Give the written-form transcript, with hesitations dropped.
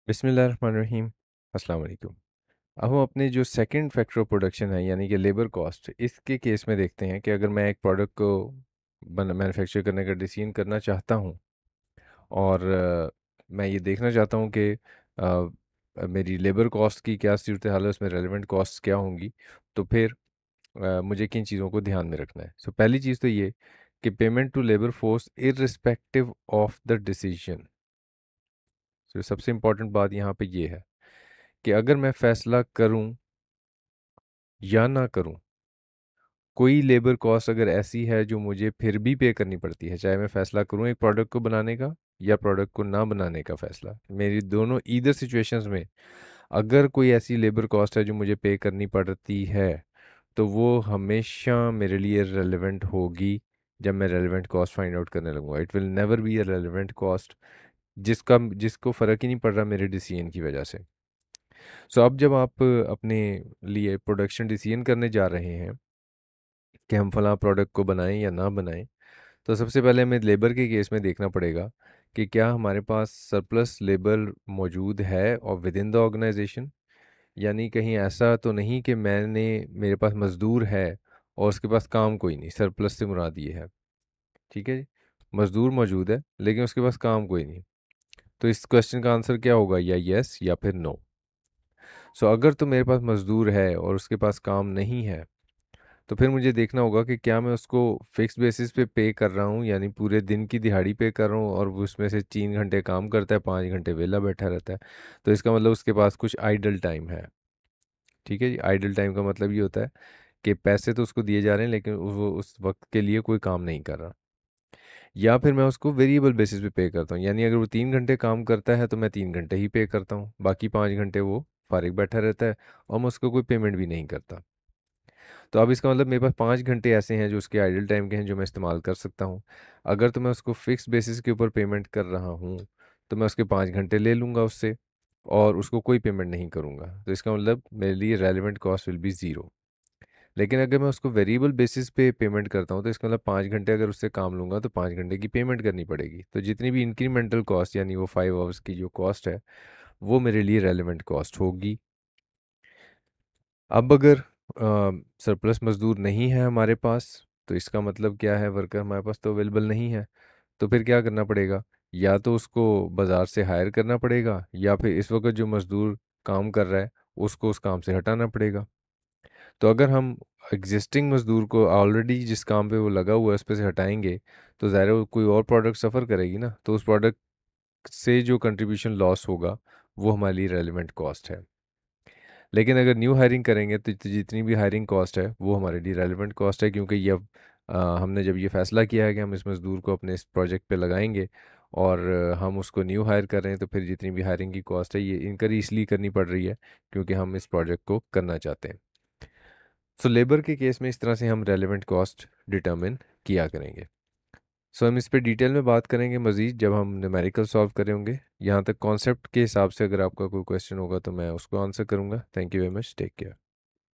बिस्मिल्लाहिर्रहमानिर्रहीम। अस्सलाम वालेकुम। अब हम अपने जो सेकंड फैक्टर ऑफ प्रोडक्शन है यानी कि लेबर कॉस्ट, इसके केस में देखते हैं कि अगर मैं एक प्रोडक्ट को मैन्युफैक्चर करने का डिसीजन करना चाहता हूँ और मैं ये देखना चाहता हूँ कि मेरी लेबर कॉस्ट की क्या सूरत हाल है, उसमें रेलिवेंट कॉस्ट क्या होंगी, तो फिर मुझे किन चीज़ों को ध्यान में रखना है। सो पहली चीज़ तो ये कि payment to labour force irrespective of the decision. तो सबसे इम्पोर्टेंट बात यहाँ पे ये है कि अगर मैं फैसला करूं या ना करूं, कोई लेबर कॉस्ट अगर ऐसी है जो मुझे फिर भी पे करनी पड़ती है, चाहे मैं फैसला करूं एक प्रोडक्ट को बनाने का या प्रोडक्ट को ना बनाने का फैसला, मेरी दोनों ईदर सिचुएशंस में अगर कोई ऐसी लेबर कॉस्ट है जो मुझे पे करनी पड़ती है, तो वो हमेशा मेरे लिए रेलेवेंट होगी। जब मैं रेलेवेंट कॉस्ट फाइंड आउट करने लगूंगा, it will never be a relevant cost जिसको फ़र्क ही नहीं पड़ रहा मेरे डिसीजन की वजह से। सो अब जब आप अपने लिए प्रोडक्शन डिसीजन करने जा रहे हैं कि हम फलां प्रोडक्ट को बनाएं या ना बनाएं, तो सबसे पहले हमें लेबर के केस में देखना पड़ेगा कि क्या हमारे पास सरप्लस लेबर मौजूद है और विद इन द ऑर्गेनाइजेशन। यानी कहीं ऐसा तो नहीं कि मेरे पास मज़दूर है और उसके पास काम कोई नहीं, सरप्लस से मुराद ये है। ठीक है जी, मज़दूर मौजूद है लेकिन उसके पास काम कोई नहीं। तो इस क्वेश्चन का आंसर क्या होगा, या यस या फिर नो। सो अगर तो मेरे पास मज़दूर है और उसके पास काम नहीं है, तो फिर मुझे देखना होगा कि क्या मैं उसको फिक्स बेसिस पे कर रहा हूँ, यानी पूरे दिन की दिहाड़ी पे कर रहा हूँ और वो उसमें से 3 घंटे काम करता है, 5 घंटे वेला बैठा रहता है। तो इसका मतलब उसके पास कुछ आइडल टाइम है। ठीक है जी, आइडल टाइम का मतलब ये होता है कि पैसे तो उसको दिए जा रहे हैं लेकिन वो उस वक्त के लिए कोई काम नहीं कर रहा। या फिर मैं उसको वेरिएबल बेसिस पे करता हूँ, यानी अगर वो 3 घंटे काम करता है तो मैं 3 घंटे ही पे करता हूँ, बाकी 5 घंटे वो फारिग बैठा रहता है और मैं उसको कोई पेमेंट भी नहीं करता। तो अब इसका मतलब मेरे पास 5 घंटे ऐसे हैं जो उसके आइडल टाइम के हैं जो मैं इस्तेमाल कर सकता हूँ। अगर तो मैं उसको फिक्स बेसिस के ऊपर पेमेंट कर रहा हूँ, तो मैं उसके 5 घंटे ले लूँगा उससे और उसको कोई पेमेंट नहीं करूँगा, तो इसका मतलब मेरे लिए relevant cost will be zero. लेकिन अगर मैं उसको वेरिएबल बेसिस पे पेमेंट करता हूँ, तो इसका मतलब 5 घंटे अगर उससे काम लूँगा तो 5 घंटे की पेमेंट करनी पड़ेगी। तो जितनी भी इंक्रीमेंटल कॉस्ट यानी वो 5 आवर्स की जो कॉस्ट है, वो मेरे लिए रेलिवेंट कॉस्ट होगी। अब अगर सरप्लस मज़दूर नहीं है हमारे पास, तो इसका मतलब क्या है, वर्कर हमारे पास तो अवेलेबल नहीं है। तो फिर क्या करना पड़ेगा, या तो उसको बाज़ार से हायर करना पड़ेगा या फिर इस वक्त जो मज़दूर काम कर रहा है उसको उस काम से हटाना पड़ेगा। तो अगर हम एग्जिस्टिंग मज़दूर को ऑलरेडी जिस काम पे वो लगा हुआ है उस पे से हटाएंगे, तो ज़ाहिर है वो कोई और प्रोडक्ट सफ़र करेगी ना, तो उस प्रोडक्ट से जो कंट्रीब्यूशन लॉस होगा वो हमारे लिए रेलिवेंट कॉस्ट है। लेकिन अगर न्यू हायरिंग करेंगे तो जितनी भी हायरिंग कॉस्ट है वो हमारे लिए रेलिवेंट कॉस्ट है, क्योंकि ये अब हमने जब ये फैसला किया है कि हम इस मज़दूर को अपने इस प्रोजेक्ट पे लगाएंगे और हम उसको न्यू हायर कर रहे हैं, तो फिर जितनी भी हायरिंग की कॉस्ट है ये इनकर इसलिए करनी पड़ रही है क्योंकि हम इस प्रोजेक्ट को करना चाहते हैं। सो लेबर के केस में इस तरह से हम रेलिवेंट कॉस्ट डिटर्मिन किया करेंगे। सो हम इस पे डिटेल में बात करेंगे मज़ीद जब हम न्यूमेरिकल सॉल्व करे होंगे। यहाँ तक कॉन्सेप्ट के हिसाब से अगर आपका कोई क्वेश्चन होगा तो मैं उसको आंसर करूँगा। Thank you very much, take care.